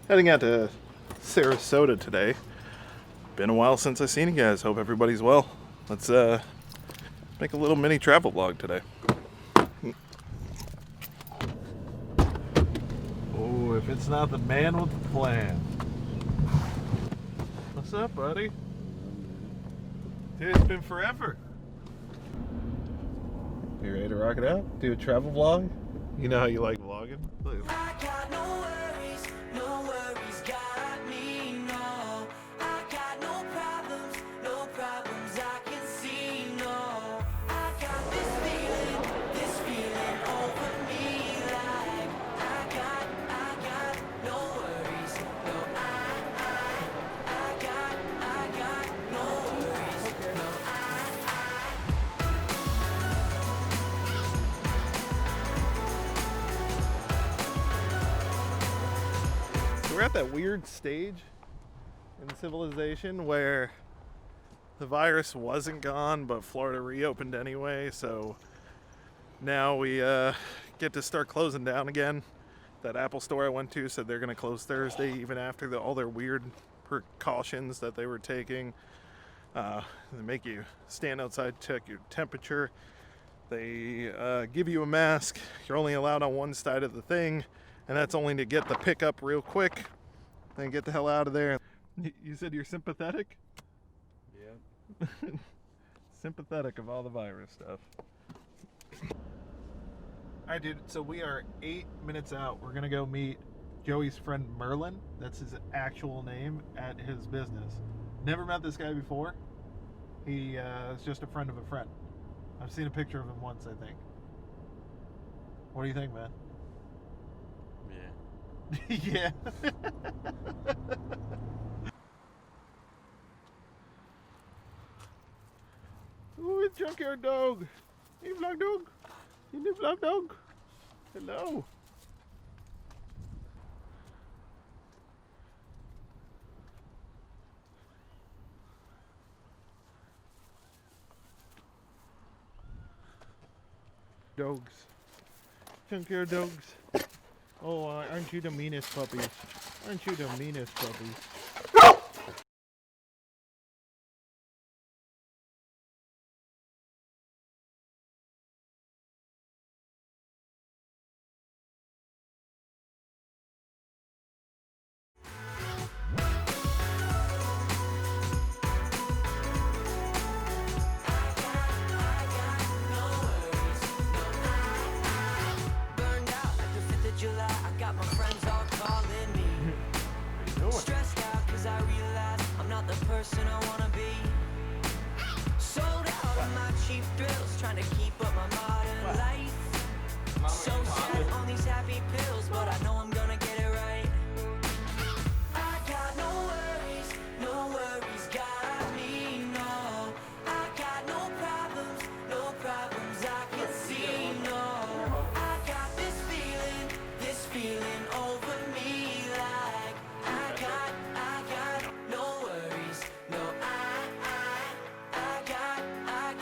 Heading out to Sarasota today. Been a while since I've seen you guys. Hope everybody's well. Let's make a little mini travel vlog today. Oh, if it's not the man with the plan. What's up, buddy? Dude, it's been forever. You ready to rock it out? Do a travel vlog? You know how you like vlogging? Look. I got no worries, got me, no. I got no problems I can see, no. I got this feeling over me, like I got no worries, no. I got no worries, no. We're at that weird stage in civilization where the virus wasn't gone, but Florida reopened anyway, so now we get to start closing down again. That Apple store I went to said they're going to close Thursday, even after all their weird precautions that they were taking. They make you stand outside, check your temperature. They give you a mask. You're only allowed on one side of the thing, and that's only to get the pickup real quick, then get the hell out of there. You said you're sympathetic? Yeah. Sympathetic of all the virus stuff. Alright, dude, so we are 8 minutes out. We're gonna go meet Joey's friend Merlin. That's his actual name at his business. Never met this guy before. He is just a friend of a friend. I've seen a picture of him once, I think. What do you think, man? Yeah. Yeah. Ooh, it's junkyard dog. Hey, vlog dog. You new vlog dog. Hello. Dogs. Junkyard dogs. Oh, aren't you the meanest puppy? Aren't you the meanest puppy? Burned out like the 5th of July. I got my friends all calling me. Stressed out cause I realize I'm not the person I wanna be. Sold out of my cheap thrills, trying to keep up my modern life. So set on these happy pills, but I know I'm gonna get it right. I got no worries, got me, no. I got no problems I can see, no. I got this feeling over me, like I got no worries, no. I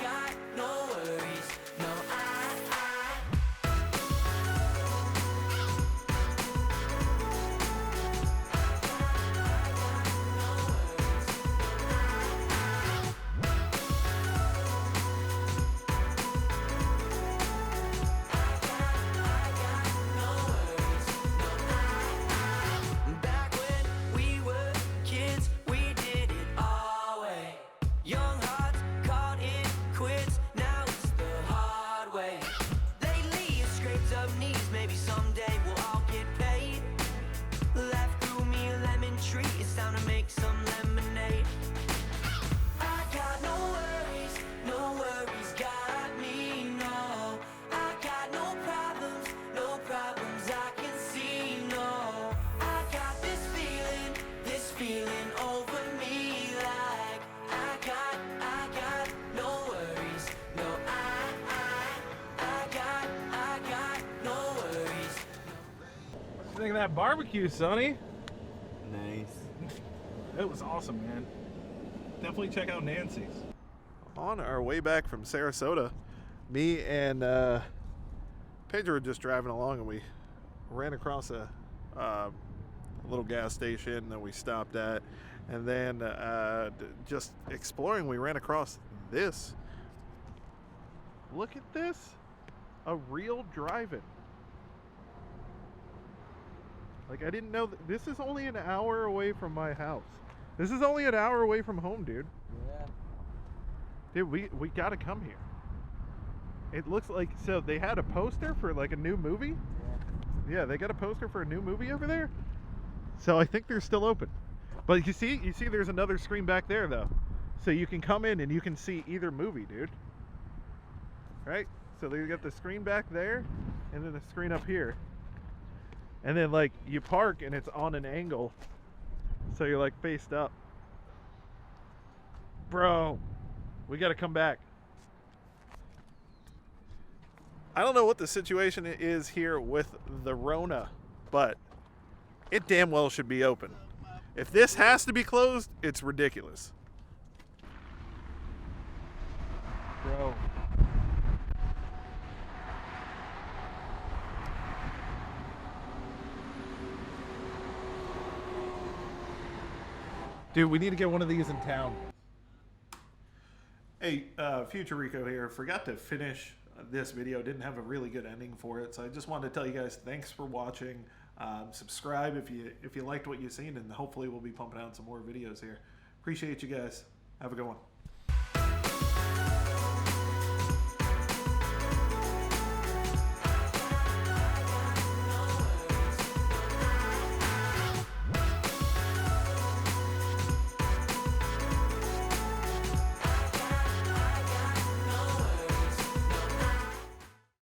got no worries, no. Back when we were kids, we did it our way. Young hearts caught in quits, now it's the hard way. Lately it's scraped up knees, maybe someday we'll all get paid. Life grew me a lemon tree, it's time to make some lemonade. I got no worries, got me, no. I got no problems I can see, no. I got this feeling over me, like I got no worries, no. I got no worries. What do you think of that barbecue, Sonny? Nice. It was awesome, man. Definitely check out Nancy's. On our way back from Sarasota, me and Pedro were just driving along, and we ran across a little gas station that we stopped at, and then just exploring, we ran across this. Look at this, a real drive-in. Like, I didn't know this is only an hour away from my house. This is only an hour away from home, dude. Yeah. Dude, we gotta come here. It looks like, so they had a poster for like a new movie. Yeah, they got a poster for a new movie over there. So I think they're still open. But you see there's another screen back there though. So you can come in and you can see either movie, dude. Right? So they got the screen back there and then the screen up here. And then like you park and it's on an angle. So you're like faced up. Bro, we got to come back. I don't know what the situation is here with the Rona, but it damn well should be open. If this has to be closed, it's ridiculous. Bro. Dude, we need to get one of these in town. Hey, Future Rico here. Forgot to finish this video. Didn't have a really good ending for it, so I just wanted to tell you guys thanks for watching. Subscribe if you liked what you've seen, and hopefully we'll be pumping out some more videos here. Appreciate you guys. Have a good one.